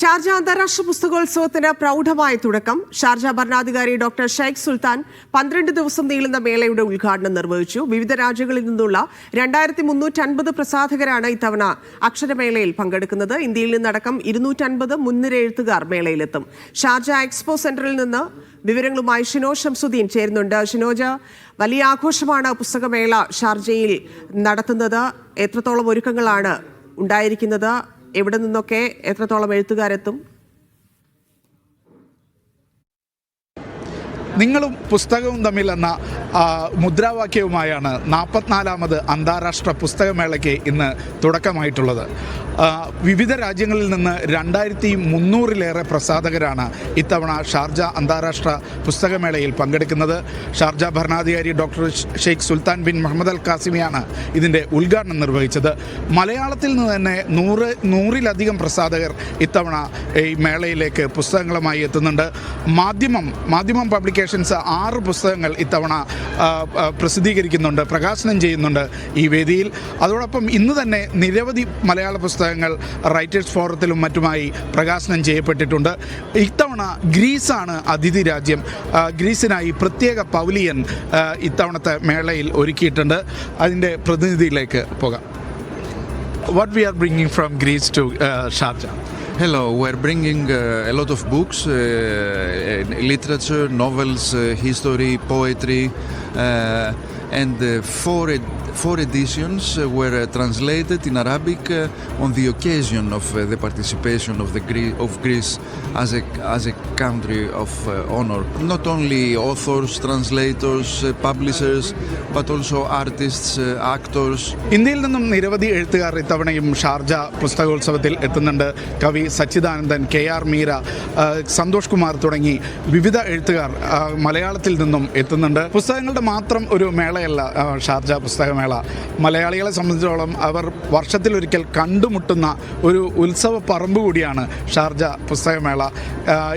Sharjah അന്താരാഷ്ട്ര പുസ്തകോത്സവത്തിന് പ്രൗഢമായ തുടക്കം. ഷാർജ ഭരണാധികാരി ഡോക്ടർ ഷെയ്ഖ് സുൽത്താൻ 12 ദിവസം നീളുന്ന മേളയുടെ ഉദ്ഘാടനം നിർവഹിച്ചു. വിവിധ രാജ്യങ്ങളിൽ നിന്നുള്ള 2350 പ്രസാധകരാണ് ഇത്തവണ അക്ഷരമേളയിൽ പങ്കെടുക്കുന്നത്. ഇന്ത്യയിൽ നിന്നടക്കം 250 മുൻനിര എഴുത്തുകാർ മേളയിലെത്തും. ഷാർജ എക്സ്പോ സെന്ററിൽ നിന്ന് വിവരങ്ങളുമായി ഷിനോജ് ഷംസുദ്ദീൻ ചേരുന്നുണ്ട്. ഷിനോജ്, വലിയ ആഘോഷമാണ് പുസ്തകമേള ഷാർജയിൽ നടത്തുന്നത്. എത്രത്തോളം ഒരുക്കങ്ങളാണ് ഉണ്ടായിരിക്കുന്നത്? എവിടെ നിന്നൊക്കെ എത്രത്തോളം എഴുത്തുകാരെത്തും? നിങ്ങളും പുസ്തകവും തമ്മിൽ എന്ന മുദ്രാവാക്യവുമായാണ് 44ാമത് അന്താരാഷ്ട്ര പുസ്തകമേളയ്ക്ക് ഇന്ന് തുടക്കമായിട്ടുള്ളത്. വിവിധ രാജ്യങ്ങളിൽ നിന്ന് 2300-ലേറെ പ്രസാധകരാണ് ഇത്തവണ ഷാർജ അന്താരാഷ്ട്ര പുസ്തകമേളയിൽ പങ്കെടുക്കുന്നത്. ഷാർജ ഭരണാധികാരി doctor Sheikh Sultan bin Muhammad Al കാസിമിയാണ് ഇതിൻ്റെ ഉദ്ഘാടനം നിർവഹിച്ചത്. മലയാളത്തിൽ നിന്ന് തന്നെ 100-ലധികം പ്രസാധകർ ഇത്തവണ ഈ മേളയിലേക്ക് പുസ്തകങ്ങളുമായി എത്തുന്നുണ്ട്. മാധ്യമം പബ്ലിക്കേഷൻസ് 6 പുസ്തകങ്ങൾ ഇത്തവണ പ്രസിദ്ധീകരിക്കുന്നുണ്ട്, പ്രകാശനം ചെയ്യുന്നുണ്ട് ഈ വേദിയിൽ. അതോടൊപ്പം ഇന്ന് തന്നെ നിരവധി മലയാള പുസ്തകങ്ങൾ റൈറ്റേഴ്സ് ഫോറത്തിലും മറ്റുമായി പ്രകാശനം ചെയ്യപ്പെട്ടിട്ടുണ്ട്. ഇത്തവണ ഗ്രീസാണ് അതിഥി രാജ്യം. ഗ്രീസിനായി പ്രത്യേക പവലിയൻ ഇത്തവണത്തെ മേളയിൽ ഒരുക്കിയിട്ടുണ്ട്. അതിൻ്റെ പ്രതിനിധിയിലേക്ക് പോകാം. What we are bringing from Greece to Sharjah? Hello, we're bringing a lot of books, literature, novels, history, poetry, and four editions were translated in Arabic on the occasion of the participation of Greece as a country of honor. Not only authors, translators, publishers, but also artists, actors. ഇന്ത്യയിൽ നിന്നും നിരവധി എഴുത്തുകാർ ഇത്തവണയും Sharjah പുസ്തകോത്സവത്തിൽ എത്തുന്നുണ്ട്. കവി Sachidanandan, KR Meera, Santhosh Kumar തുടങ്ങി വിവിധ എഴുത്തുകാർ മലയാളത്തിൽ നിന്നും എത്തുന്നുണ്ട്. പുസ്തകങ്ങളുടെ മാത്രം ഒരു മേളയല്ല ഷാർജ പുസ്തകമേള. മലയാളികളെ സംബന്ധിച്ചിടത്തോളം അവർ വർഷത്തിലൊരിക്കൽ കണ്ടുമുട്ടുന്ന ഒരു ഉത്സവ പറമ്പ് കൂടിയാണ് ഷാർജ പുസ്തകമേള.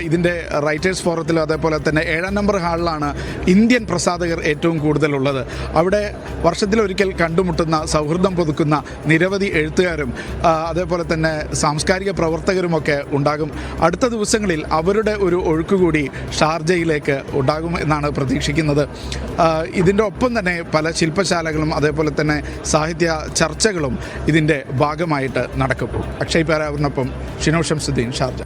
ഇതിൻ്റെ റൈറ്റേഴ്സ് ഫോറത്തിലും അതേപോലെ തന്നെ 7-ാം നമ്പർ ഹാളിലാണ് ഇന്ത്യൻ പ്രസാധകർ ഏറ്റവും കൂടുതലുള്ളത്. അവിടെ വർഷത്തിലൊരിക്കൽ കണ്ടുമുട്ടുന്ന, സൗഹൃദം പുതുക്കുന്ന നിരവധി എഴുത്തുകാരും അതേപോലെ തന്നെ സാംസ്കാരിക പ്രവർത്തകരുമൊക്കെ ഉണ്ടാകും. അടുത്ത ദിവസങ്ങളിൽ അവരുടെ ഒരു ഒഴുക്കുകൂടി ഷാർജയിലേക്ക് ഉണ്ടാകും എന്നാണ് പ്രതീക്ഷിക്കുന്നത്. ഇതിൻ്റെ ഒപ്പം തന്നെ പല ശില്പശാലകളും അതേപോലെ തന്നെ സാഹിത്യ ചർച്ചകളും ഇതിൻ്റെ ഭാഗമായിട്ട് നടക്കും. അക്ഷയ് പാരാവറിനൊപ്പം ഷിനോജ് ഷംസുദ്ദീൻ, ഷാർജ.